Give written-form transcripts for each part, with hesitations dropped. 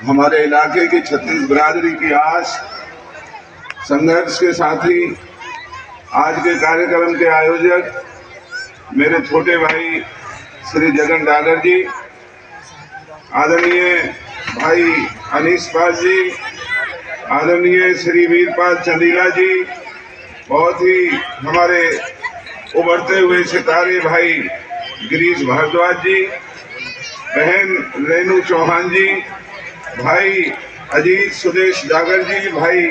हमारे इलाके की छत्तीस बिरादरी की आस संघर्ष के साथी, आज के कार्यक्रम के आयोजक मेरे छोटे भाई श्री जगन डागर जी, आदरणीय भाई अनीस पाल जी, आदरणीय श्री वीरपाल चंदीला जी, बहुत ही हमारे उभरते हुए सितारे भाई गिरीश भारद्वाज जी, बहन रेणु चौहान जी, भाई अजीत सुदेश डागर जी, भाई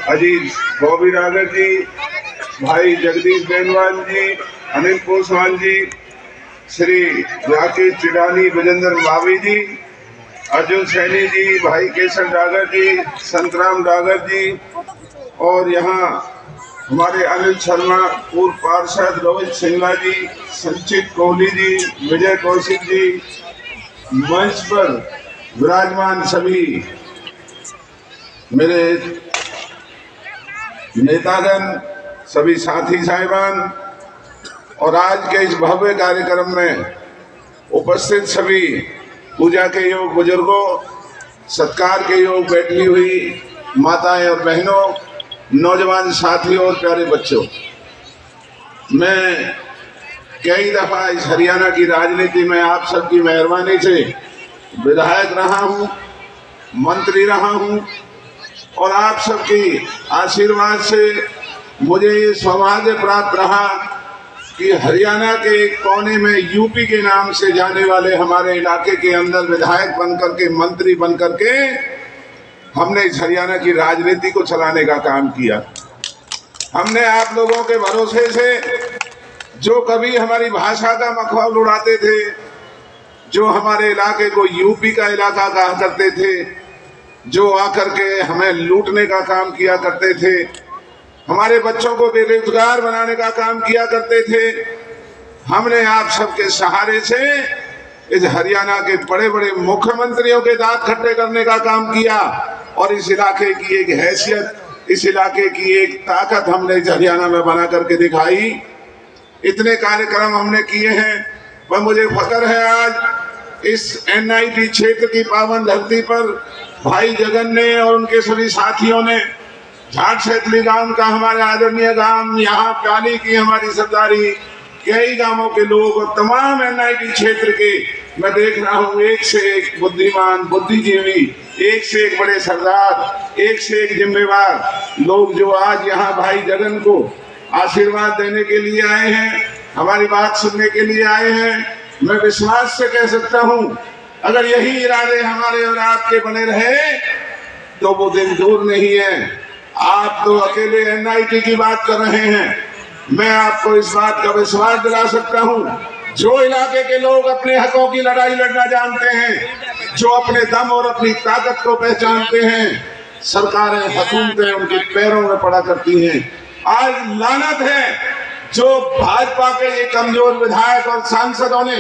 अजीत बॉबी डागर जी, भाई जगदीश बेनवाल जी, अनिल पोसवान जी, श्री राकेश चिडानी, विजेंद्र मावी जी, अर्जुन सैनी जी, भाई केशव डागर जी, संतराम डागर जी, और यहाँ हमारे अनिल शर्मा, पूर्व पार्षद रोहित सिंगला जी, संचित कोहली जी, विजय कौशिक जी, मंच पर विराजमान सभी मेरे नेतागण, सभी साथी साहिबान और आज के इस भव्य कार्यक्रम में उपस्थित सभी पूजा के योग बुजुर्गों, सत्कार के योग बैठी हुई माताएं और बहनों, नौजवान साथियों और प्यारे बच्चों, मैं कई दफा इस हरियाणा की राजनीति में आप सबकी मेहरबानी से विधायक रहा हूं, मंत्री रहा हूं और आप सबकी आशीर्वाद से मुझे ये सौभाग्य प्राप्त रहा कि हरियाणा के एक कोने में यूपी के नाम से जाने वाले हमारे इलाके के अंदर विधायक बनकर के, मंत्री बनकर के हमने इस हरियाणा की राजनीति को चलाने का काम किया। हमने आप लोगों के भरोसे से, जो कभी हमारी भाषा का मखौल उड़ाते थे, जो हमारे इलाके को यूपी का इलाका कहा करते थे, जो आकर के हमें लूटने का काम किया करते थे, हमारे बच्चों को बेरोजगार बनाने का काम किया करते थे, हमने आप सबके सहारे से इस हरियाणा के बड़े बड़े मुख्यमंत्रियों के दांत खट्टे करने का काम किया और इस इलाके की एक हैसियत, इस इलाके की एक ताकत हमने इस हरियाणा में बना करके दिखाई। इतने कार्यक्रम हमने किए हैं, पर मुझे फख्र है आज इस NIT क्षेत्र की पावन धरती पर भाई जगन ने और उनके सभी साथियों ने, झाट सैतली गांव का हमारा आदरणीय गांव, यहाँ प्याली की हमारी सरदारी, कई गांवों के लोग और तमाम NIT क्षेत्र के मैं देख रहा हूँ एक से एक बुद्धिमान, बुद्धिजीवी, एक से एक बड़े सरदार, एक से एक जिम्मेवार लोग जो आज यहाँ भाई जगन को आशीर्वाद देने के लिए आए हैं, हमारी बात सुनने के लिए आए हैं। मैं विश्वास से कह सकता हूँ, अगर यही इरादे हमारे और आपके बने रहे तो वो दिन दूर नहीं है। आप तो अकेले NIT की बात कर रहे हैं, मैं आपको इस बात का विश्वास दिला सकता हूँ, जो इलाके के लोग अपने हकों की लड़ाई लड़ना जानते हैं, जो अपने दम और अपनी ताकत को पहचानते हैं, सरकारें, हुकूमतें उनके पैरों में पड़ा करती हैं। आज लानत है जो भाजपा के ये कमजोर विधायक और सांसदों ने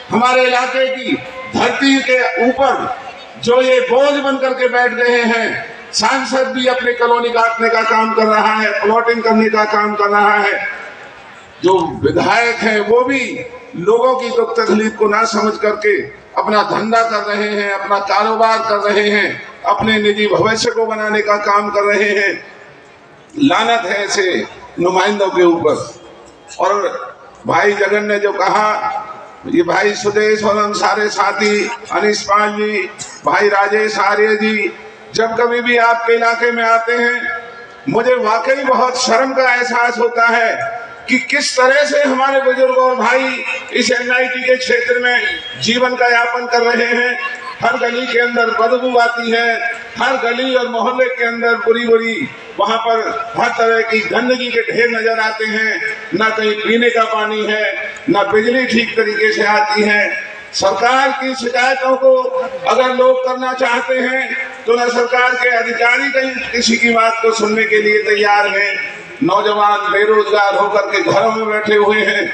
हमारे इलाके की धरती के ऊपर जो ये बोझ बन करके बैठ गए हैं। सांसद भी अपने कॉलोनी काटने का काम कर रहा है, प्लॉटिंग करने का काम कर रहा है, जो विधायक हैं वो भी लोगों की दुख तकलीफ को ना समझ करके अपना धंधा कर रहे हैं, अपना कारोबार कर रहे हैं, अपने निजी भविष्य को बनाने का काम कर रहे हैं। लानत है ऐसे नुमाइंदों के ऊपर। और भाई जगन ने जो कहा, ये भाई सुदेश और हम सारे साथी, अनीस पाल जी, भाई राजेश आर्य जी, जब कभी भी आपके इलाके में आते हैं, मुझे वाकई बहुत शर्म का एहसास होता है कि किस तरह से हमारे बुजुर्ग और भाई इस NIT के क्षेत्र में जीवन का यापन कर रहे हैं। हर गली के अंदर बदबू आती है, हर गली और मोहल्ले के अंदर बुरी वहां पर हर तरह की गंदगी के ढेर नजर आते हैं। ना कहीं पीने का पानी है, ना बिजली ठीक तरीके से आती है। सरकार की शिकायतों को अगर लोग करना चाहते हैं तो ना सरकार के अधिकारी कहीं किसी की बात को सुनने के लिए तैयार हैं। नौजवान बेरोजगार होकर के घरों में बैठे हुए हैं।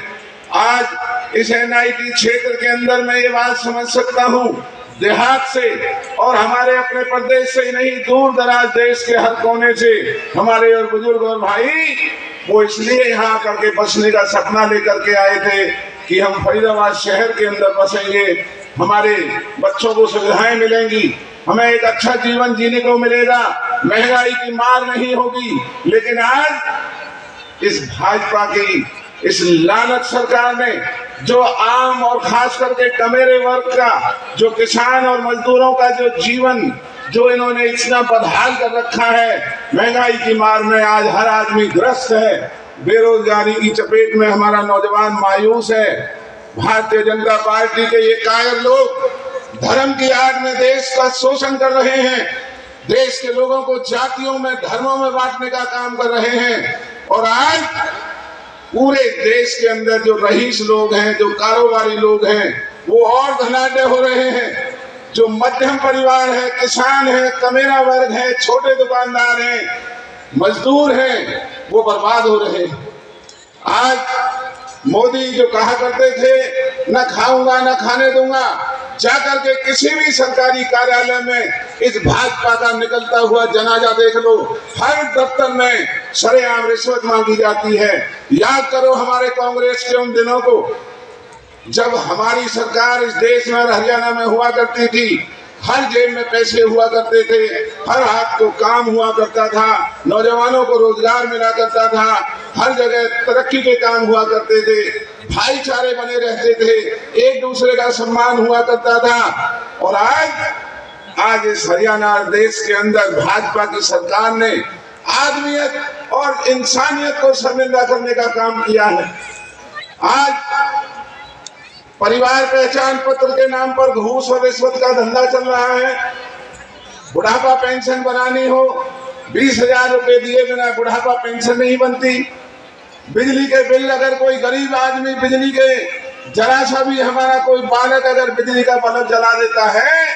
आज इस NIT क्षेत्र के अंदर मैं ये बात समझ सकता हूँ, देहात से और हमारे अपने प्रदेश से ही नहीं, दूर दराज देश के हर कोने से हमारे और बुजुर्ग और भाई वो इसलिए यहाँ करके बसने का सपना लेकर के आए थे कि हम फरीदाबाद शहर के अंदर बसेंगे, हमारे बच्चों को सुविधाएं मिलेंगी, हमें एक अच्छा जीवन जीने को मिलेगा, महंगाई की मार नहीं होगी। लेकिन आज इस भाजपा की इस लानत सरकार ने जो आम और खास करके कमेरे वर्ग का, जो किसान और मजदूरों का जो जीवन जो इन्होंने इतना बदहाल कर रखा है, महंगाई की मार में आज हर आदमी ग्रस्त है, बेरोजगारी की चपेट में हमारा नौजवान मायूस है। भारतीय जनता पार्टी के ये कायर लोग धर्म की आड़ में देश का शोषण कर रहे हैं, देश के लोगों को जातियों में धर्मों में बांटने का काम कर रहे हैं। और आज पूरे देश के अंदर जो रईस लोग हैं, जो कारोबारी लोग हैं, वो और धनाढ्य हो रहे हैं। जो मध्यम परिवार है, किसान है, कमेरा वर्ग है, छोटे दुकानदार हैं, मजदूर हैं, वो बर्बाद हो रहे हैं। आज मोदी जो कहा करते थे न खाऊंगा न खाने दूंगा, जाकर के किसी भी सरकारी कार्यालय में इस भाजपा का निकलता हुआ जनाजा देख लो, हर दफ्तर में सरेआम रिश्वत मांगी जाती है। याद करो हमारे कांग्रेस के उन दिनों को, जब हमारी सरकार इस देश में और हरियाणा में हुआ करती थी, हर जेब में पैसे हुआ करते थे, हर हाथ को काम हुआ करता था, नौजवानों को रोजगार मिला करता था, हर जगह तरक्की के काम हुआ करते थे, भाईचारे बने रहते थे, एक दूसरे का सम्मान हुआ करता था। और आज इस हरियाणा देश के अंदर भाजपा की सरकार ने आदमियत और इंसानियत को शर्मिंदा करने का काम किया है। आज परिवार पहचान पत्र के नाम पर घूस और रिश्वत का धंधा चल रहा है। बुढ़ापा पेंशन बनानी हो, 20,000 रुपए दिए बिना बुढ़ापा पेंशन नहीं बनती। बिजली के बिल, अगर कोई गरीब आदमी बिजली के जरा सा भी, हमारा कोई बालक अगर बिजली का बल्ब जला देता है,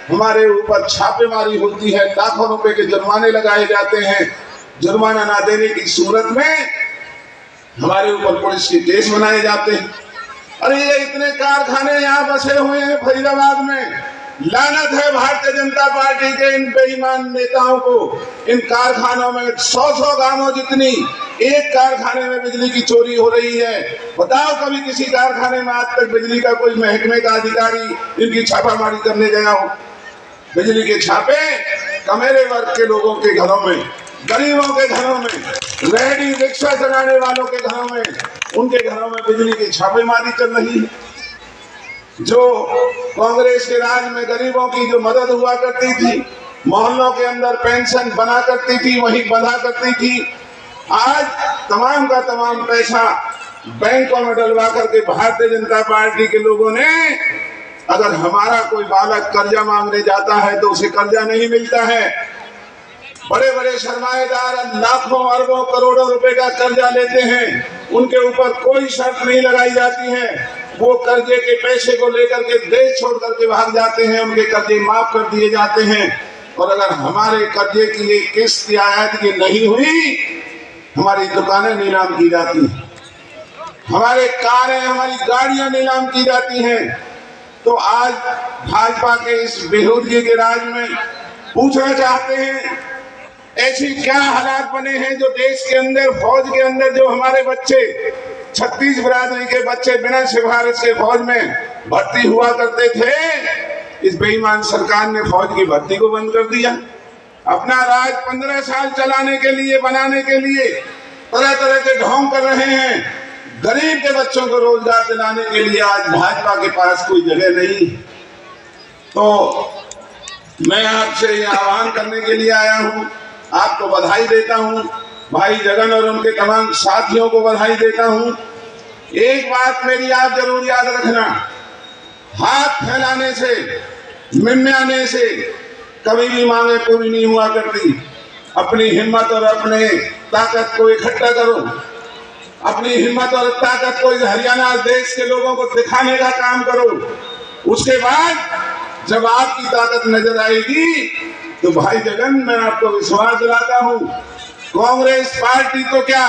हमारे ऊपर छापेमारी होती है, लाखों रुपए के जुर्माने लगाए जाते हैं। जुर्माना ना देने की सूरत में हमारे ऊपर पुलिस के केस बनाए जाते हैं। अरे ये इतने कारखाने यहाँ बसे हुए हैं फरीदाबाद में, लानत है भारतीय जनता पार्टी के इन बेईमान नेताओं को। इन कारखानों में 100 गांवों जितनी एक कारखाने में बिजली की चोरी हो रही है। बताओ कभी किसी कारखाने में आज तक बिजली का कोई महकमे का अधिकारी इनकी छापामारी करने गया हो? बिजली के छापे कमेरे वर्ग के लोगों के घरों में, गरीबों के घरों में, रेहड़ी रिक्शा चलाने वालों के घरों में, उनके घरों में बिजली की छापेमारी चल रही है। जो कांग्रेस के राज में गरीबों की जो मदद हुआ करती थी, मोहल्लों के अंदर पेंशन बना करती थी, वहीं बंधा करती थी, आज तमाम का तमाम पैसा बैंकों में डलवा करके भारतीय जनता पार्टी के लोगों ने, अगर हमारा कोई बालक कर्जा मांगने जाता है तो उसे कर्जा नहीं मिलता है। बड़े बड़े सरमाएदार लाखों अरबों करोड़ों रुपए का कर्जा लेते हैं, उनके ऊपर कोई शर्त नहीं लगाई जाती है, वो कर्जे के पैसे को लेकर के देश छोड़ करके भाग जाते हैं, उनके कर्जे माफ कर दिए जाते हैं। और अगर हमारे कर्जे की एक किस्त या अदायगी नहीं हुई, हमारी दुकानें नीलाम की जाती हैं, हमारे कारें, हमारी गाड़ियां नीलाम की जाती हैं। तो आज भाजपा के इस बेहूदगी के राज में पूछना चाहते हैं, ऐसी क्या हालात बने हैं जो देश के अंदर, फौज के अंदर जो हमारे बच्चे 36 बिरादरी के बच्चे बिना सिफारिश के फौज में भर्ती हुआ करते थे, इस बेईमान सरकार ने फौज की भर्ती को बंद कर दिया। अपना राज 15 साल चलाने के लिए, बनाने के लिए तरह तरह के ढोंग कर रहे हैं। गरीब के बच्चों को रोजगार दिलाने के लिए आज भाजपा के पास कोई जगह नहीं। तो मैं आपसे ये आह्वान करने के लिए आया हूँ, आपको बधाई देता हूँ, भाई जगन और उनके तमाम साथियों को बधाई देता हूँ। एक बात मेरी आप जरूर याद रखना, हाथ फैलाने से, मिमियाने से कभी भी मांगे पूरी नहीं हुआ करती। अपनी हिम्मत और अपने ताकत को इकट्ठा करो, अपनी हिम्मत और ताकत को इस हरियाणा देश के लोगों को दिखाने का काम करो। उसके बाद जब आपकी ताकत नजर आएगी तो भाई जगन, मैं आपको विश्वास दिलाता हूँ, कांग्रेस पार्टी तो क्या,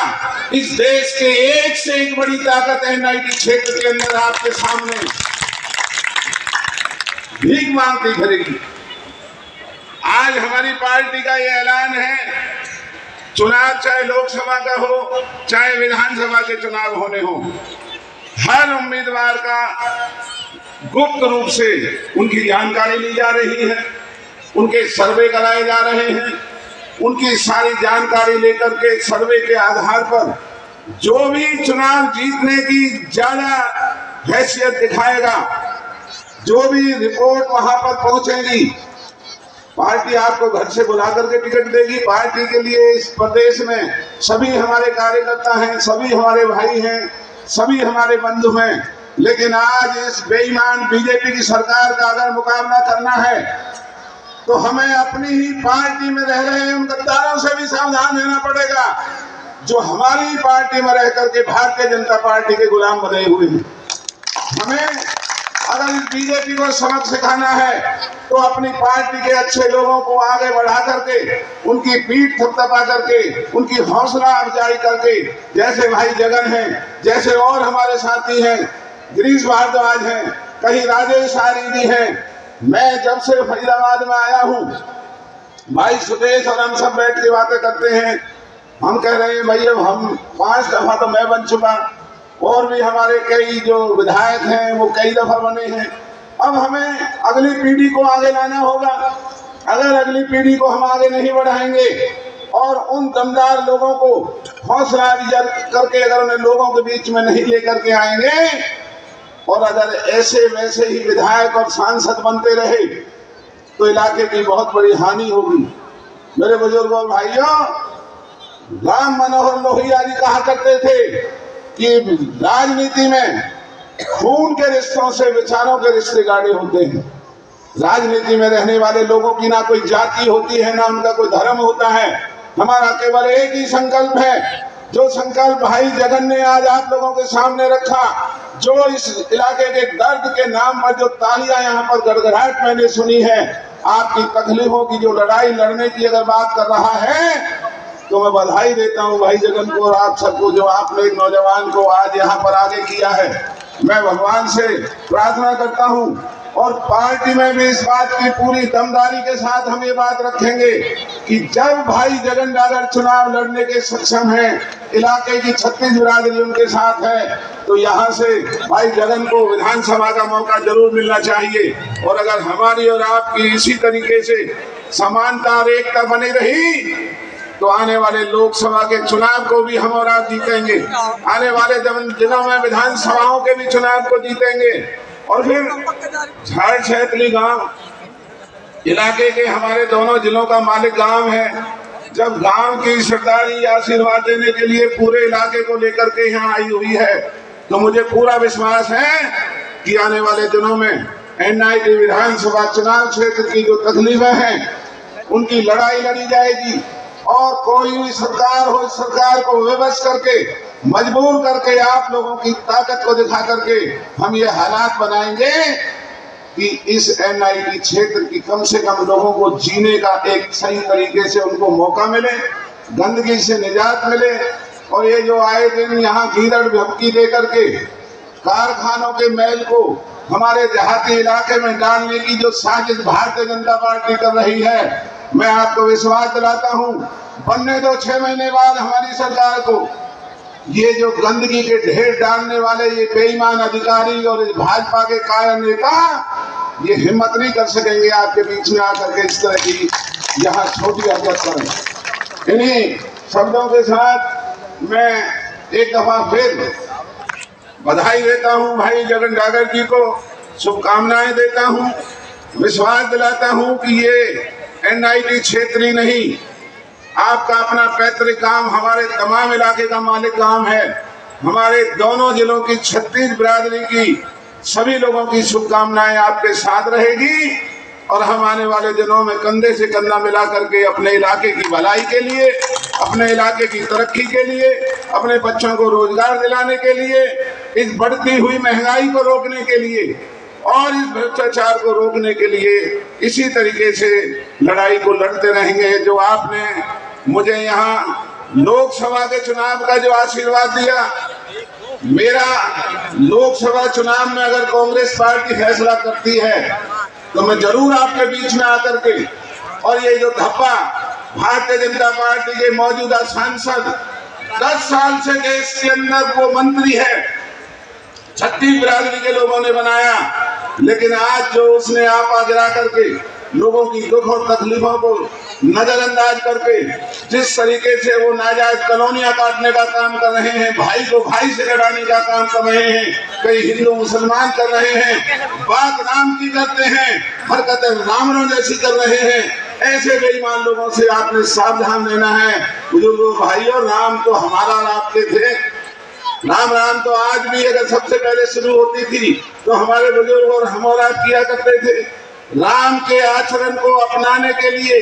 इस देश के एक से एक बड़ी ताकत है एनआईटी क्षेत्र के अंदर आपके सामने भीख मांगती फिरेगी। आज हमारी पार्टी का ये ऐलान है, चुनाव चाहे लोकसभा का हो, चाहे विधानसभा के चुनाव होने हो, हर उम्मीदवार का गुप्त रूप से उनकी जानकारी ली जा रही है, उनके सर्वे कराए जा रहे हैं। उनकी सारी जानकारी लेकर के सर्वे के आधार पर जो भी चुनाव जीतने की ज्यादा हैसियत दिखाएगा, जो भी रिपोर्ट वहां पर पहुंचेगी, पार्टी आपको घर से बुला करके टिकट देगी। पार्टी के लिए इस प्रदेश में सभी हमारे कार्यकर्ता हैं, सभी हमारे भाई हैं, सभी हमारे बंधु हैं। लेकिन आज इस बेईमान बीजेपी की सरकार का अगर मुकाबला करना है तो हमें अपनी ही पार्टी में रह रहे हैं उन गद्दारों से भी सावधान रहना पड़ेगा, जो हमारी पार्टी में रह करके भारतीय जनता पार्टी के गुलाम बने हुए हैं। हमें अगर इस बीजेपी को सबक सिखाना है तो अपनी पार्टी के अच्छे लोगों को आगे बढ़ा करके, उनकी पीठ थपथपा करके, उनकी हौसला अफजाई करके, जैसे भाई जगन हैं, जैसे और हमारे साथी हैं, गिरीश भारद्वाज हैं, कहीं राजेश आरिदी हैं। मैं जब से फरीदाबाद में आया हूँ, भाई सुदेश और हम सब बैठ के बातें करते हैं। हम कह रहे हैं भाई अब हम 5 दफा तो मैं बन चुका, और भी हमारे कई जो विधायक हैं वो कई दफा बने हैं। अब हमें अगली पीढ़ी को आगे लाना होगा। अगर अगली पीढ़ी को हम आगे नहीं बढ़ाएंगे और उन दमदार लोगों को हौसला अफजाई करके अगर उन्हें लोगों के बीच में नहीं लेकर के आएंगे, और अगर ऐसे वैसे ही विधायक और सांसद बनते रहे तो इलाके की बहुत बड़ी हानि होगी। मेरे बुजुर्गों और भाइयों, राम मनोहर लोहिया जी कहा करते थे कि राजनीति में खून के रिश्तों से विचारों के रिश्ते गाढ़े होते हैं। राजनीति में रहने वाले लोगों की ना कोई जाति होती है, ना उनका कोई धर्म होता है। हमारा केवल एक ही संकल्प है, जो संकल्प भाई जगन ने आज आप लोगों के सामने रखा, जो इस इलाके के दर्द के नाम पर जो तालियां यहाँ पर गड़गड़ाहट मैंने सुनी है, आपकी तकलीफों की जो लड़ाई लड़ने की अगर बात कर रहा है, तो मैं बधाई देता हूँ भाई जगन को और आप सबको, जो आपने एक नौजवान को आज यहाँ पर आगे किया है। मैं भगवान से प्रार्थना करता हूँ और पार्टी में भी इस बात की पूरी दमदारी के साथ हम ये बात रखेंगे कि जब भाई जगन डागर चुनाव लड़ने के सक्षम हैं, इलाके की 36 बिरादरी उनके साथ है, तो यहाँ से भाई जगन को विधानसभा का मौका जरूर मिलना चाहिए। और अगर हमारी और आपकी इसी तरीके से समानता और एकता बनी रही तो आने वाले लोकसभा के चुनाव को भी हम और आप जीतेंगे, आने वाले दिनों में विधानसभाओं के भी चुनाव को जीतेंगे। और फिर झाड़ छैतली गांव इलाके के हमारे दोनों जिलों का मालिक गांव है। जब गांव की सरदारी आशीर्वाद देने के लिए पूरे इलाके को लेकर के यहाँ आई हुई है, तो मुझे पूरा विश्वास है कि आने वाले दिनों में एनआईटी विधानसभा चुनाव क्षेत्र की जो तकलीफें हैं उनकी लड़ाई लड़ी जाएगी, और कोई भी सरकार हो, इस सरकार को विवश करके, मजबूर करके, आप लोगों की ताकत को दिखा करके हम ये हालात बनाएंगे कि इस एनआईटी क्षेत्र की कम से कम लोगों को जीने का एक सही तरीके से उनको मौका मिले, गंदगी से निजात मिले। और ये जो आए दिन यहाँ गीदड़ भपकी दे करके कारखानों के मैल को हमारे देहाती इलाके में डालने की जो साजिश भारतीय जनता पार्टी कर रही है, मैं आपको विश्वास दिलाता हूं, बनने दो 6 महीने बाद हमारी सरकार को। ये जो गंदगी के ढेर डालने वाले ये बेईमान अधिकारी और भाजपा के कायर नेता ये हिम्मत नहीं कर सकेंगे आपके बीच में आकर के इस तरह की यहाँ छोटी हरकत करें। इन्हीं शब्दों के साथ मैं एक दफा फिर बधाई देता हूँ भाई जगन डागर जी को, शुभकामनाएं देता हूँ, विश्वास दिलाता हूँ कि ये एनआईटी क्षेत्र ही नहीं, आपका अपना पैतृक गांव हमारे तमाम इलाके का मालिक गांव है। हमारे दोनों जिलों की 36 बिरादरी की सभी लोगों की शुभकामनाएं आपके साथ रहेगी, और हम आने वाले दिनों में कंधे से कंधा मिला करके अपने इलाके की भलाई के लिए, अपने इलाके की तरक्की के लिए, अपने बच्चों को रोजगार दिलाने के लिए, इस बढ़ती हुई महंगाई को रोकने के लिए और इस भ्रष्टाचार को रोकने के लिए इसी तरीके से लड़ाई को लड़ते रहेंगे। जो आपने मुझे यहाँ लोकसभा के चुनाव का जो आशीर्वाद दिया, मेरा लोकसभा चुनाव में अगर कांग्रेस पार्टी फैसला करती है तो मैं जरूर आपके बीच में आकर के, और ये जो धप्पा भारतीय जनता पार्टी के मौजूदा सांसद 10 साल से देश के अंदर वो मंत्री है, 36 बिरादरी के लोगों ने बनाया, लेकिन आज जो उसने आपा गिरा करके लोगों की दुख और तकलीफों को नजरअंदाज करके जिस तरीके से वो नाजायज कॉलोनियां काटने का काम कर रहे हैं, भाई को भाई से लड़ाने का काम कर रहे हैं, कई हिंदू मुसलमान कर रहे हैं, बात राम की करते हैं, हरकतें रावणों जैसी कर रहे हैं, ऐसे बेईमान लोगों से आपने सावधान रहना है। बुजुर्गों भाइयों, राम तो हमारा और आपके थे। राम तो आज भी अगर सबसे पहले शुरू होती थी तो हमारे बुजुर्ग और हम और आप किया करते थे। राम के आचरण को अपनाने के लिए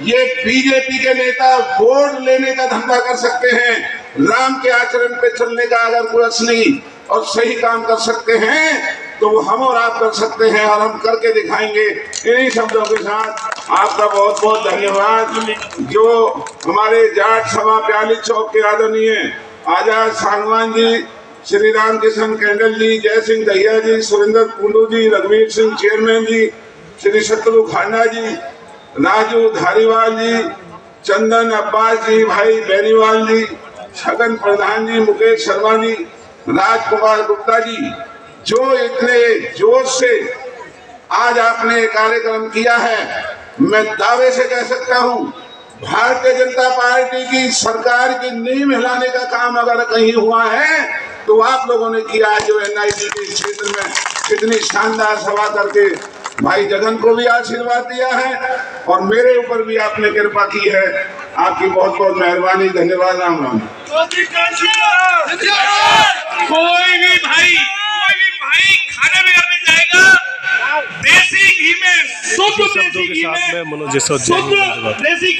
ये बीजेपी के नेता वोट लेने का धंधा कर सकते हैं। राम के आचरण पे चलने का अगर कोई असली और सही काम कर सकते हैं तो वो हम और आप कर सकते हैं, और हम करके दिखाएंगे। इन्हीं शब्दों के साथ आपका बहुत बहुत धन्यवाद। जो हमारे जाट सभा प्याली चौक के आदरणीय आजाद सांगवान जी, श्री राम किशन कैंडल जी, जय सिंह दहिया जी, सुरेंद्र कुंडू जी, रघुवीर सिंह चेयरमैन जी, श्री शत्रु खान्ना जी, राजू धारीवाल जी, चंदन अब्बास जी, भाई बेनीवाल जी, छगन प्रधान जी, मुकेश शर्मा जी, राजकुमार गुप्ता जी, जो इतने जोश से आज आपने कार्यक्रम किया है, मैं दावे से कह सकता हूं भारतीय जनता पार्टी की सरकार की नींव हिलाने का काम अगर कहीं हुआ है तो आप लोगों ने किया है। जो NIGT क्षेत्र में इतनी शानदार सभा करके भाई जगन को भी आशीर्वाद दिया है और मेरे ऊपर भी आपने कृपा की है। आपकी बहुत बहुत मेहरबानी, धन्यवाद। राम राम। कोई भी भाई खाने बिगड़ने जाएगा, देसी घी में शुद्ध देसी घी में शुद्ध देसी